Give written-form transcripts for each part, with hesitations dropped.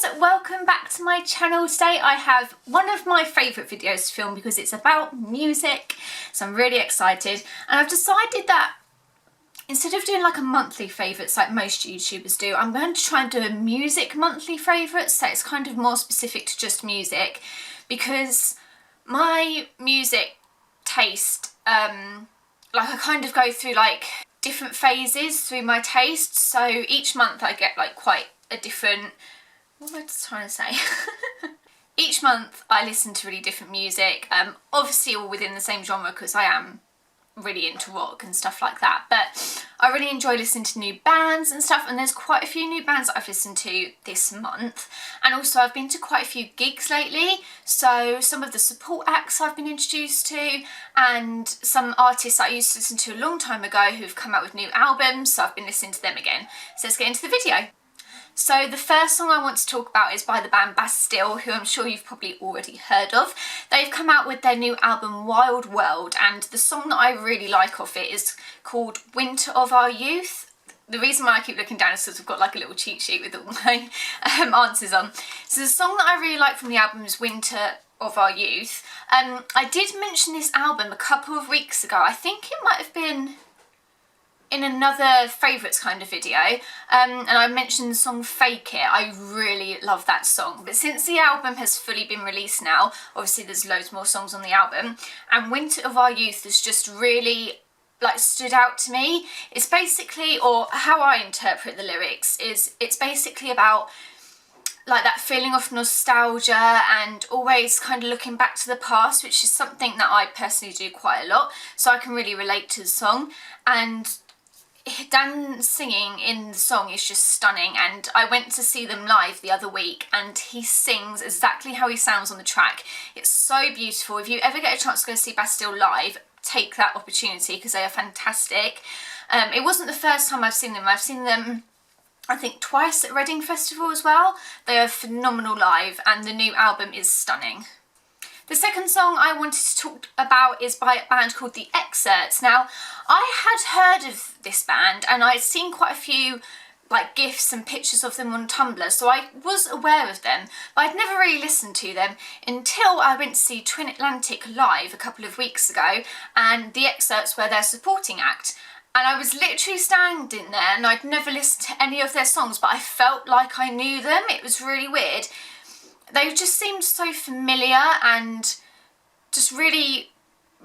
guys, welcome back to my channel. Today I have one of my favourite videos to film because it's about music, so I'm really excited, and I've decided that instead of doing like a monthly favourites like most YouTubers do, I'm going to try and do a music monthly favourites, so it's kind of more specific to just music, because my music taste, like I kind of go through like different phases through my taste, so each month I get like quite a different, what am I trying to say? Each month I listen to really different music, obviously all within the same genre because I am really into rock and stuff like that, but I really enjoy listening to new bands and stuff, and there's quite a few new bands that I've listened to this month, and also I've been to quite a few gigs lately, so some of the support acts I've been introduced to and some artists I used to listen to a long time ago who've come out with new albums, so I've been listening to them again. So let's get into the video. So the first song I want to talk about is by the band Bastille, who I'm sure you've probably already heard of. They've come out with their new album Wild World, and the song that I really like of it is called Winter of Our Youth. The reason why I keep looking down is because I've got like a little cheat sheet with all my answers on. So the song that I really like from the album is Winter of Our Youth. I did mention this album a couple of weeks ago. I think it might have been in another favourites kind of video, and I mentioned the song Fake It. I really love that song, but since the album has fully been released now, obviously there's loads more songs on the album, and Winter of Our Youth has just really like stood out to me. It's basically, or how I interpret the lyrics is, it's basically about like that feeling of nostalgia and always kind of looking back to the past, which is something that I personally do quite a lot, so I can really relate to the song. And Dan singing in the song is just stunning, and I went to see them live the other week and he sings exactly how he sounds on the track. It's so beautiful. If you ever get a chance to go see Bastille live, take that opportunity because they are fantastic. It wasn't the first time I've seen them. I've seen them I think twice at Reading Festival as well. They are phenomenal live, and the new album is stunning. The second song I wanted to talk about is by a band called the Xcerts. Now, I had heard of this band and I'd seen quite a few like gifs and pictures of them on Tumblr, so I was aware of them, but I'd never really listened to them until I went to see Twin Atlantic live a couple of weeks ago, and the Xcerts were their supporting act. And I was literally standing there and I'd never listened to any of their songs, but I felt like I knew them. It was really weird. They just seemed so familiar and just really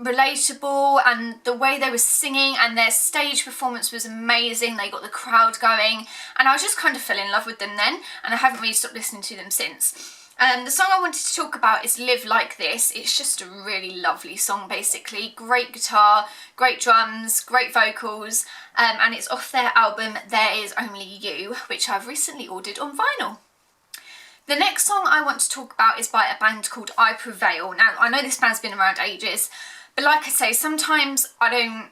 relatable, and the way they were singing and their stage performance was amazing. They got the crowd going, and I just kind of fell in love with them then, and I haven't really stopped listening to them since. The song I wanted to talk about is Live Like This. It's just a really lovely song basically. Great guitar, great drums, great vocals, and it's off their album There Is Only You, which I've recently ordered on vinyl. The next song I want to talk about is by a band called Prevail. Now, I know this band's been around ages, but like I say, sometimes I don't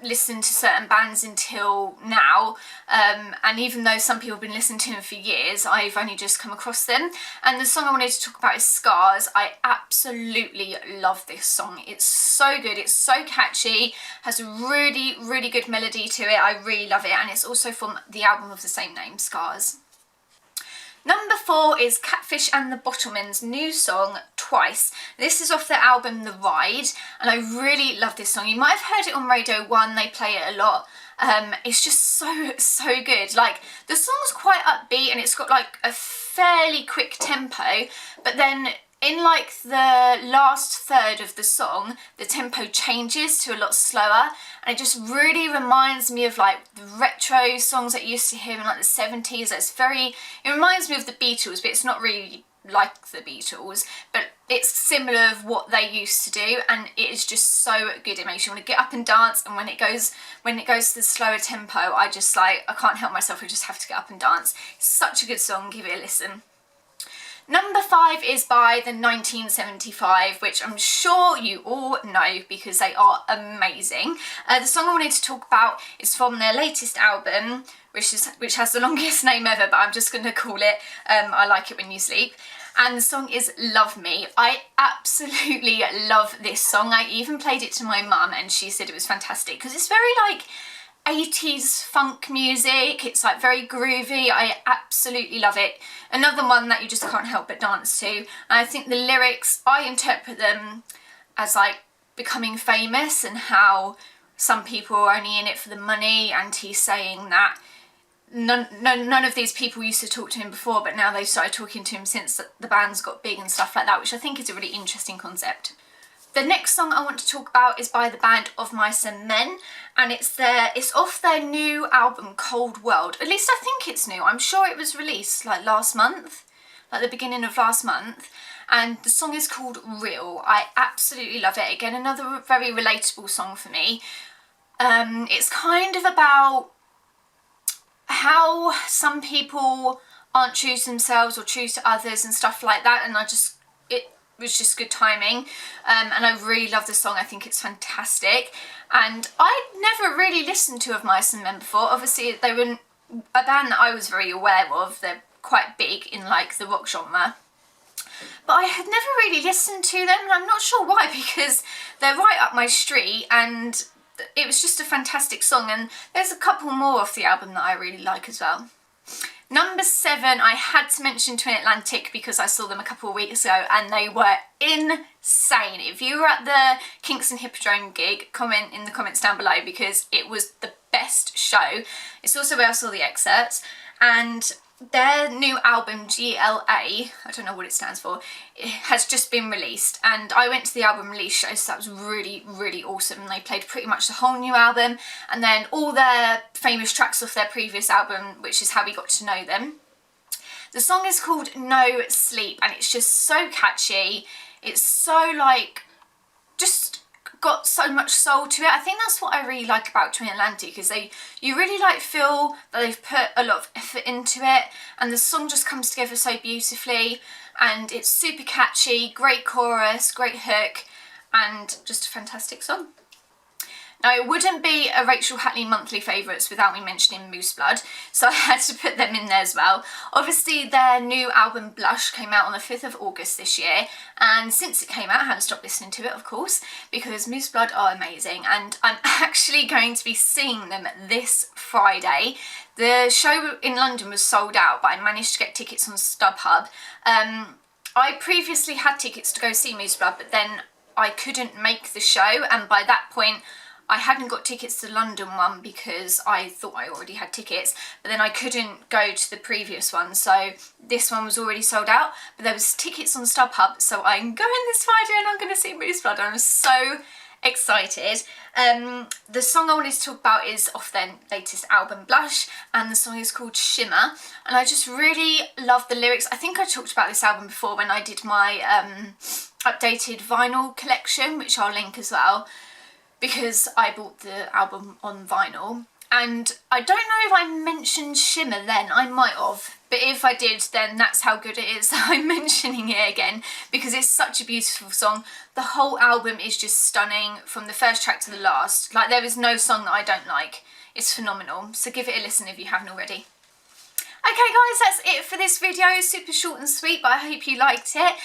listen to certain bands until now, and even though some people have been listening to them for years, I've only just come across them. And the song I wanted to talk about is Scars. I absolutely love this song. It's so good, it's so catchy, has a really, really good melody to it. I really love it, and it's also from the album of the same name, Scars. Number 4 is Catfish and the Bottlemen's new song, Twice. This is off their album The Ride, and I really love this song. You might have heard it on Radio 1, they play it a lot. It's just so good. Like, the song's quite upbeat and it's got like a fairly quick tempo, but then in like the last third of the song, the tempo changes to a lot slower, and it just really reminds me of like the retro songs that you used to hear in like the 70s. It reminds me of the Beatles, but it's not really like the Beatles, but it's similar of what they used to do, and it is just so good. It makes you want to get up and dance, and when it goes to the slower tempo, I can't help myself, I just have to get up and dance. It's such a good song, give it a listen. Number 5 is by the 1975, which I'm sure you all know because they are amazing. The song I wanted to talk about is from their latest album, which has the longest name ever, but I'm just going to call it I Like It When You Sleep. And the song is Love Me. I absolutely love this song. I even played it to my mum and she said it was fantastic because it's very like 80s funk music. It's like very groovy. I absolutely love it. Another one that you just can't help but dance to. And I think the lyrics, I interpret them as like becoming famous and how some people are only in it for the money, and he's saying that none of these people used to talk to him before, but now they've started talking to him since the band's got big and stuff like that, which I think is a really interesting concept. The next song I want to talk about is by the band Of Mice and Men, and it's off their new album Cold World. At least I think it's new. I'm sure it was released like last month, like the beginning of last month, and the song is called Real. I absolutely love it. Again, another very relatable song for me. It's kind of about how some people aren't true to themselves or true to others and stuff like that, and it was just good timing, and I really love the song. I think it's fantastic, and I'd never really listened to Of Mice and Men before. Obviously they were a band that I was very aware of. They're quite big in like the rock genre, but I had never really listened to them, and I'm not sure why, because they're right up my street and it was just a fantastic song, and there's a couple more off the album that I really like as well. Number 7, I had to mention Twin Atlantic because I saw them a couple of weeks ago and they were insane. If you were at the Kingston Hippodrome gig, comment in the comments down below because it was the best show. It's also where I saw the xcerts, and their new album GLA, I don't know what it stands for, it has just been released, and I went to the album release show, so that was really, really awesome. They played pretty much the whole new album and then all their famous tracks off their previous album, which is how we got to know them. The song is called No Sleep, and it's just so catchy. It's so like, just got so much soul to it. I think that's what I really like about Twin Atlantic, is you really like feel that they've put a lot of effort into it, and the song just comes together so beautifully, and it's super catchy, great chorus, great hook, and just a fantastic song. Now, it wouldn't be a Rachel Hatley monthly favourites without me mentioning Moose Blood, so I had to put them in there as well. Obviously, their new album Blush came out on the 5th of August this year, and since it came out, I haven't stopped listening to it, of course, because Moose Blood are amazing, and I'm actually going to be seeing them this Friday. The show in London was sold out, but I managed to get tickets on StubHub. I previously had tickets to go see Moose Blood, but then I couldn't make the show, and by that point, I hadn't got tickets to the London one because I thought I already had tickets, but then I couldn't go to the previous one, so this one was already sold out, but there was tickets on StubHub, so I'm going this Friday and I'm going to see Moose Blood. I'm so excited. The song I wanted to talk about is off their latest album Blush, and the song is called Shimmer, and I just really love the lyrics. I think I talked about this album before when I did my updated vinyl collection, which I'll link as well, because I bought the album on vinyl, and I don't know if I mentioned Shimmer then. I might have, but if I did, then that's how good it is. I'm mentioning it again because it's such a beautiful song. The whole album is just stunning from the first track to the last. Like, there is no song that I don't like. It's phenomenal, so give it a listen if you haven't already. Okay guys, that's it for this video. Super short and sweet, but I hope you liked it.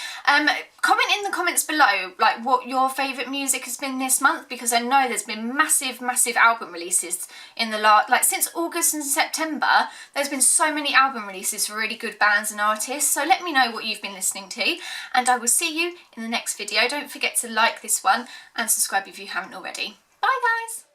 Comment in the comments below like what your favourite music has been this month, because I know there's been massive album releases in the since August and September. There's been so many album releases for really good bands and artists, so let me know what you've been listening to, and I will see you in the next video. Don't forget to like this one and subscribe if you haven't already. Bye guys!